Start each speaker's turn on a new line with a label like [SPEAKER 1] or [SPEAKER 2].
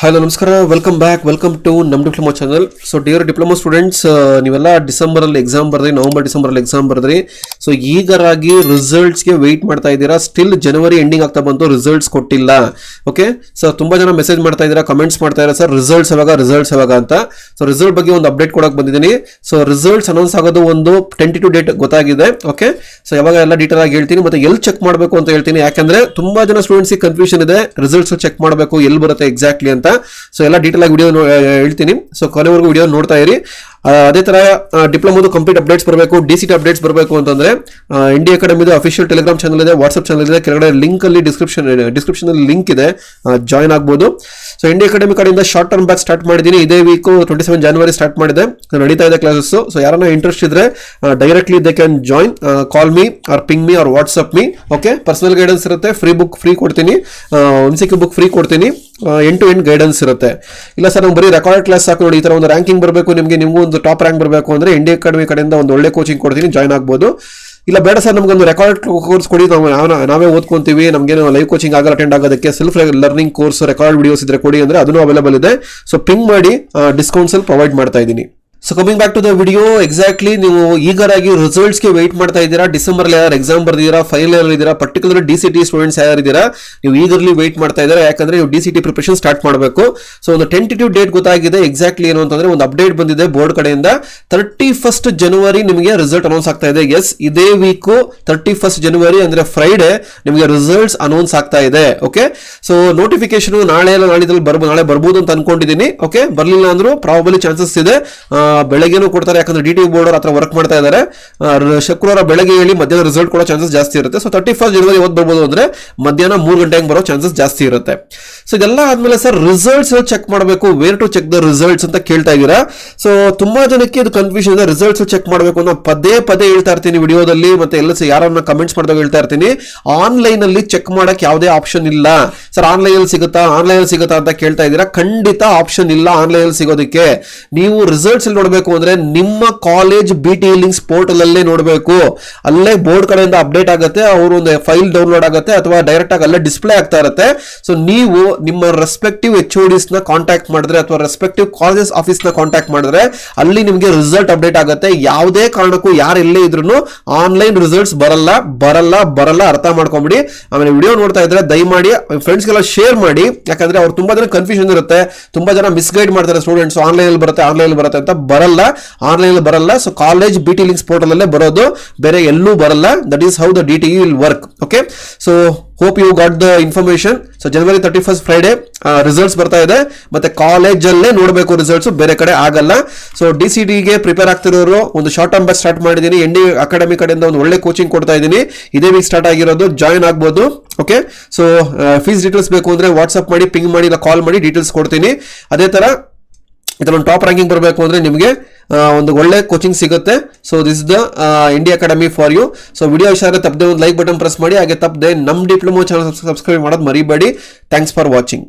[SPEAKER 1] Hello ನಮಸ್ಕಾರ, welcome back, welcome to ನಮ್ಮ diploma channel. So dear diploma students, ನೀವೆಲ್ಲ ಡಿಸೆಂಬರಲ್ಲಿ ಎಕ್ಸಾಮ್ ಬರೆದ್ರಿ, ನವಂಬರ್ ಡಿಸೆಂಬರಲ್ಲಿ ಎಕ್ಸಾಮ್ ಬರೆದ್ರಿ. ಸೊ ಈಗರಾಗಿ ರಿಸಲ್ಟ್ಸ್ಗೆ ವೆಯ್ಟ್ ಮಾಡ್ತಾ ಇದ್ದೀರಾ. ಸ್ಟಿಲ್ ಜನವರಿ ಎಂಡಿಂಗ್ ಆಗ್ತಾ ಬಂತು, ರಿಸಲ್ಟ್ಸ್ ಕೊಟ್ಟಿಲ್ಲ. ಓಕೆ, ಸೊ ತುಂಬ ಜನ ಮೆಸೇಜ್ ಮಾಡ್ತಾ ಇದ್ದೀರಾ, ಕಮೆಂಟ್ಸ್ ಮಾಡ್ತಾ ಇದ್ದಾರೆ, ಸರ್ ರಿಸಲ್ಟ್ಸ್ ಯಾವಾಗ ಅಂತ. ಸೊ ರಿಸಲ್ಟ್ ಬಗ್ಗೆ ಒಂದು ಅಪ್ಡೇಟ್ ಕೊಡಕ್ಕೆ ಬಂದಿದ್ದೀನಿ. ಸೊ ರಿಸಲ್ಟ್ಸ್ ಅನೌನ್ಸ್ ಆಗೋದು ಒಂದು ಟೆಂಟಿಟಿವ್ ಡೇಟ್ ಗೊತ್ತಾಗಿದೆ. ಓಕೆ, ಸೊ ಯಾವಾಗ ಎಲ್ಲ ಡೀಟೇಲ್ ಆಗಿ ಹೇಳ್ತೀನಿ, ಮತ್ತೆ ಎಲ್ಲಿ ಚೆಕ್ ಮಾಡಬೇಕು ಅಂತ ಹೇಳ್ತೀನಿ. ಯಾಕಂದ್ರೆ ತುಂಬಾ ಜನ ಸ್ಟೂಡೆಂಟ್ಸ್ಗೆ ಕನ್ಫ್ಯೂಷನ್ ಇದೆ, ರಿಸಲ್ಟ್ಸ್ ಚೆಕ್ ಮಾಡಬೇಕು ಎಲ್ಲಿ ಬರುತ್ತೆ ಎಕ್ಸಾಕ್ಟ್ಲಿ ಅಂತ. ಸೊ ಎಲ್ಲ ಡೀಟೇಲ್ ಆಗಿ ವಿಡಿಯೋ ಹೇಳ್ತೀನಿ. ಸೊ ಕೊನೆವರೆಗೂ ವಿಡಿಯೋ ನೋಡ್ತಾ ಇರಿ. ಅದೇ ತರ ಡಿಪ್ಲೊಮೋದು ಕಂಪ್ಲೀಟ್ ಅಪ್ಡೇಟ್ಸ್ ಬರಬೇಕು, ಡಿಸಿಟಿ ಅಪ್ಡೇಟ್ಸ್ ಬರಬೇಕು ಅಂತಂದ್ರೆ ಇಂಡಿಯಾ ಅಕಾಡೆಮಿದು ಅಫಿಷಿಯಲ್ ಟೆಲಿಗ್ರಾಮ್ ಚಾನಲ್ ಇದೆ, ವಾಟ್ಸ್ಆಪ್ ಚಾನಲ್ ಇದೆ, ಕೆಳಗಡೆ ಲಿಂಕ್ ಅಲ್ಲಿ ಡಿಸ್ಕ್ರಿಪ್ಷನ್ ಅಲ್ಲಿ ಲಿಂಕ್ ಇದೆ, ಜಾಯ್ನ್ ಆಗ್ಬೋದು. ಸೊ ಇಂಡಿಯಾ ಅಕಾಡೆಮಿ ಕಡೆಯಿಂದ ಶಾರ್ಟ್ ಟರ್ಮ್ ಬ್ಯಾಚ್ ಸ್ಟಾರ್ಟ್ ಮಾಡಿದ್ದೀನಿ. ಇದೇ ವೀಕ್ 27 ಜನವರಿ ಸ್ಟಾರ್ಟ್ ಮಾಡಿದೆ, ನಡೀತಾ ಇದೆ ಕ್ಲಾಸಸ್. ಸೊ ಯಾರನ್ನ ಇಂಟ್ರೆಸ್ಟ್ ಇದ್ರೆ directly they can join, call me or ping me or WhatsApp me. Okay, personal guidance ಇರುತ್ತೆ, ಫ್ರೀ ಬುಕ್ ಫ್ರೀ ಕೊಡ್ತೀನಿ, MCQ ಬುಕ್ ಫ್ರೀ ಕೊಡ್ತೀನಿ, ಎಂಡ್ ಟು ಎಂಡ್ ಗೈಡೆನ್ಸ್ ಇರುತ್ತೆ. ಇಲ್ಲ ಸರ್ ನಮ್ಗೆ ಬರೀ ರೆಕಾರ್ಡ್ ಕ್ಲಾಸ್ ಸಾಕು, ನೋಡಿ ಈ ತರ ಒಂದು ರ್ಯಾಂಕಿಂಗ್ ಬರಬೇಕು ನಿಮಗೂ ಒಂದು ಟಾಪ್ ರ್ಯಾಂಕ್ ಬರಬೇಕು ಅಂದ್ರೆ ಇಂಡಿಯಾ ಅಕಾಡೆಮಿ ಕಡೆಯಿಂದ ಒಂದು ಒಳ್ಳೆ ಕೋಚಿಂಗ್ ಕೊಡ್ತೀನಿ, ಜಾಯ್ನ್ ಆಗ್ಬೋದು. ಇಲ್ಲ ಬೇಡ ಸರ್ ನಮ್ಗೊಂದು ರೆಕಾರ್ಡ್ ಕೋರ್ಸ್ ಕೊಡಿ, ನಾವೇ ಓದ್ಕೊಂತೀವಿ, ನಮಗೇನು ಲೈವ್ ಕೋಚಿಂಗ್ ಆಗಲ್ಲ ಅಟೆಂಡ್ ಆಗೋದಕ್ಕೆ, self learning course record videos ಇದ್ರೆ ಕೊಡಿ ಅಂದ್ರೆ ಅದನ್ನು ಅವೈಲೇಬಲ್ ಇದೆ. ಸೊ ಪಿಂಗ್ ಮಾಡಿ, ಡಿಸ್ಕೌಂಟ್ಸ್ ಅಲ್ಲಿ ಪ್ರೊವೈಡ್ ಮಾಡ್ತಾ ಇದ್ದೀನಿ. So coming back to the video, exactly ನೀವು ಈಗರಾಗಿ ರಿಸಲ್ಟ್ಸ್ಗೆ ವೆಯ್ಟ್ ಮಾಡ್ತಾ ಇದ್ದೀರಾ. ಡಿಸೆಂಬರ್ ಯಾರು ಎಕ್ಸಾಮ್ ಬರ್ದಿದ್ದೀರಾ, ಫೈನಲ್ ಇಯರ್ ಇದ್ದೀರಾ, ಪರ್ಟಿಕ್ಯುಲರ್ DCT ಸ್ಟೂಡೆಂಟ್ಸ್ ಯಾರಿದ್ದೀರಾ, ನೀವು ಈಗರ್ಲಿ ವೆಯ್ಟ್ ಮಾಡ್ತಾ ಇದ್ದೀರಾ. ಯಾಕಂದ್ರೆ ನೀವು DCT ಪ್ರಿಪರೇಷನ್ ಸ್ಟಾರ್ಟ್ ಮಾಡಬೇಕು. ಸೊ ಒಂದು ಟೆಂಟಿಟಿವ್ ಡೇಟ್ ಗೊತ್ತಾಗಿದೆ. ಎಕ್ಸಾಕ್ಟ್ಲಿ ಏನು ಅಂತಂದ್ರೆ ಒಂದು ಅಪ್ಡೇಟ್ ಬಂದಿದೆ ಬೋರ್ಡ್ ಕಡೆಯಿಂದ, 31st ಜನವರಿ ನಿಮಗೆ ರಿಸಲ್ಟ್ ಅನೌನ್ಸ್ ಆಗ್ತಾ ಇದೆ. ಎಸ್, ಇದೇ ವೀಕು 31st ಜನವರಿ ಅಂದ್ರೆ ಫ್ರೈಡೆ ನಿಮಗೆ ರಿಸಲ್ಟ್ಸ್ ಅನೌನ್ಸ್ ಆಗ್ತಾ ಇದೆ. ಓಕೆ, ಸೊ ನೋಟಿಫಿಕೇಶನ್ ನಾಳೆ ನಾಳೆ ಬರ್ಬೋದು ಅಂತ ಅನ್ಕೊಂಡಿದ್ದೀನಿ. ಓಕೆ, ಬರ್ಲಿಲ್ಲ ಅಂದ್ರೂ ಪ್ರಾಬಲಿ ಚಾನ್ಸಸ್ ಇದೆ, ಬೆಳಗ್ಗೆನೂ ಕೊಡ್ತಾರೆ. ಯಾಕಂದ್ರೆ DT ಬೋರ್ಡ್ ಹತ್ರ ವರ್ಕ್ ಮಾಡ್ತಾ ಇದ್ದಾರೆ. ಶುಕ್ರವಾರ ಬೆಳಗ್ಗೆ ಹೇಳಿ ಮಧ್ಯಾಹ್ನ ರಿಸಲ್ಟ್ ಕೊಡೋ ಚಾನ್ಸಸ್ ಜಾಸ್ತಿ ಇರುತ್ತೆ. ಸೊ 31st ಜನವರಿ ಯಾವತ್ತು ಬರ್ಬೋದು ಅಂದ್ರೆ ಮಧ್ಯಾಹ್ನ 3 ಗಂಟೆಗೆ ಬರೋ ಚಾನ್ಸಸ್ ಜಾಸ್ತಿ ಇರುತ್ತೆ. ಸೊ ಇದೆಲ್ಲ ಆದ್ಮೇಲೆ ಸರ್ ರಿಸಲ್ಟ್ಸ್ ಚೆಕ್ ಮಾಡಬೇಕು, where to check the results ಅಂತ ಕೇಳ್ತಾ ಇದ್ದೀರಾ. ಸೊ ತುಂಬಾ ಜನಕ್ಕೆ ಇದು ಕನ್ಫ್ಯೂಷನ್ ಇದೆ. ರಿಸಲ್ಟ್ಸ್ ಚೆಕ್ ಮಾಡಬೇಕು ಅಂತ ಪದೇ ಹೇಳ್ತಾ ಇರ್ತೀನಿ ವಿಡಿಯೋದಲ್ಲಿ, ಮತ್ತೆ ಎಲ್ಲ ಯಾರನ್ನ ಕಮೆಂಟ್ಸ್ ಮಾಡಿದಾಗ ಹೇಳ್ತಾ ಇರ್ತೀನಿ. ಆನ್ಲೈನ್ ಅಲ್ಲಿ ಚೆಕ್ ಮಾಡಕ್ ಯಾವುದೇ ಆಪ್ಷನ್ ಇಲ್ಲ ಸರ್. ಆನ್ಲೈನ್ ಅಲ್ಲಿ ಸಿಗುತ್ತಾ ಅಂತ ಕೇಳ್ತಾ ಇದ್ದೀರಾ. ಖಂಡಿತ ಆಪ್ಷನ್ ಇಲ್ಲ ಆನ್ಲೈನ್ ಅಲ್ಲಿ ಸಿಗೋದಕ್ಕೆ. ನೀವು ರಿಸಲ್ಟ್ಸ್ ನೋಡಬೇಕು ಅಂದ್ರೆ ನಿಮ್ಮ ಕಾಲೇಜ್ BT ಲಿಂಕ್ಸ್ ಪೋರ್ಟಲ್ ಅಲ್ಲೇ ನೋಡಬೇಕು. ಅಲ್ಲೇ ಬೋರ್ಡ್ ಕಡೆಯಿಂದ ಅಪ್ಡೇಟ್ ಆಗುತ್ತೆ, ಅವರು ಒಂದು ಫೈಲ್ ಡೌನ್ಲೋಡ್ ಆಗುತ್ತೆ ಅಥವಾ ಡೈರೆಕ್ಟ್ ಆಗಿ ಅಲ್ಲೇ ಡಿಸ್ಪ್ಲೇ ಆಗ್ತಾ ಇರುತ್ತೆ. ಸೊ ನೀವು ನಿಮ್ಮ ರೆಸ್ಪೆಕ್ಟಿವ್ HODs ನ ಕಾಂಟ್ಯಾಕ್ಟ್ ಮಾಡಿದ್ರೆ ಅಥವಾ ರೆಸ್ಪೆಕ್ಟಿವ್ ಕಾಲೇಜಸ್ ಆಫೀಸ್ ನ ಕಾಂಟ್ಯಾಕ್ಟ್ ಮಾಡಿದ್ರೆ ಅಲ್ಲಿ ನಿಮಗೆ ರಿಸಲ್ಟ್ ಅಪ್ಡೇಟ್ ಆಗುತ್ತೆ. ಯಾವುದೇ ಕಾರಣಕ್ಕೂ ಯಾರು ಎಲ್ಲೇ ಇದ್ರು ಆನ್ಲೈನ್ ರಿಸಲ್ಟ್ಸ್ ಬರಲ್ಲ, ಅರ್ಥ ಮಾಡ್ಕೊಂಬಿಡಿ. ಆಮೇಲೆ ವಿಡಿಯೋ ನೋಡ್ತಾ ಇದ್ರೆ ದಯಮಾಡಿ ಫ್ರೆಂಡ್ಸ್ಗೆಲ್ಲ ಶೇರ್ ಮಾಡಿ. ಯಾಕಂದ್ರೆ ಅವ್ರು ತುಂಬಾ ಜನ ಕನ್ಫ್ಯೂಷನ್ ಇರುತ್ತೆ, ತುಂಬಾ ಜನ ಮಿಸ್ಗೈಡ್ ಮಾಡ್ತಾರೆ ಸ್ಟೂಡೆಂಟ್ಸ್. ಆನ್ಲೈನ್ ಬರುತ್ತೆ ಅಂತ ಆನ್ಲೈನ್ ಬರಲ್ಲ. So college BT links portal ಅಲ್ಲೇ ಬರೋದು, ಬೇರೆ ಎಲ್ಲೂ ಬರಲ್ಲ. That is how the DTE will work. Okay, so hope you got the information. So ಜನವರಿ 31st ಫ್ರೈಡೆ ರಿಸಲ್ಟ್ಸ್ ಬರ್ತಾ ಇದೆ, ಮತ್ತೆ ಕಾಲೇಜ್ ಅಲ್ಲೇ ನೋಡಬೇಕು ರಿಸಲ್ಟ್ಸ್, ಬೇರೆ ಕಡೆ ಆಗಲ್ಲ. ಸೊ DCT ಗೆ ಪ್ರಿಪೇರ್ ಆಗ್ತಿರೋರು ಒಂದು ಶಾರ್ಟ್ ಟರ್ಮ್ ಬ್ಯಾಚ್ ಸ್ಟಾರ್ಟ್ ಮಾಡಿದ್ದೀನಿ. ND ಅಕಾಡೆಮಿ ಕಡೆಯಿಂದ ಒಂದು ಒಳ್ಳೆ ಕೋಚಿಂಗ್ ಕೊಡ್ತಾ ಇದ್ದೀನಿ. ಇದೇ ವೀಕ್ ಸ್ಟಾರ್ಟ್ ಆಗಿರೋದು, ಜಾಯ್ನ್ ಆಗ್ಬೋದು. ಓಕೆ, ಸೊ ಫೀಸ್ ಡೀಟೇಲ್ಸ್ ಬೇಕು ಅಂದ್ರೆ ವಾಟ್ಸ್ಆಪ್ ಮಾಡಿ, ಪಿಂಗ್ ಮಾಡಿ, ಇಲ್ಲ ಕಾಲ್ ಮಾಡಿ, ಡೀಟೇಲ್ಸ್ ಕೊಡ್ತೀನಿ. ಅದೇ ತರ ಇದೊಂದು ಟಾಪ್ ರ್ಯಾಂಕಿಂಗ್ ಬರಬೇಕು ಅಂದ್ರೆ ನಿಮಗೆ ಒಂದು ಒಳ್ಳೆ ಕೋಚಿಂಗ್ ಸಿಗುತ್ತೆ. So this the India Academy for you. So video ಇಷ್ಟ ಆದರೆ ತಪ್ಪದೆ ಒಂದು ಲೈಕ್ ಬಟನ್ ಪ್ರೆಸ್ ಮಾಡಿ, ಹಾಗೆ ತಪ್ಪದೆ ನಮ್ಮ ಡಿಪ್ಲೊಮಾ ಚಾನಲ್ ಸಬ್ಸ್ಕ್ರೈಬ್ ಮಾಡೋದು ಮರಿಬೇಡಿ. Thanks for watching.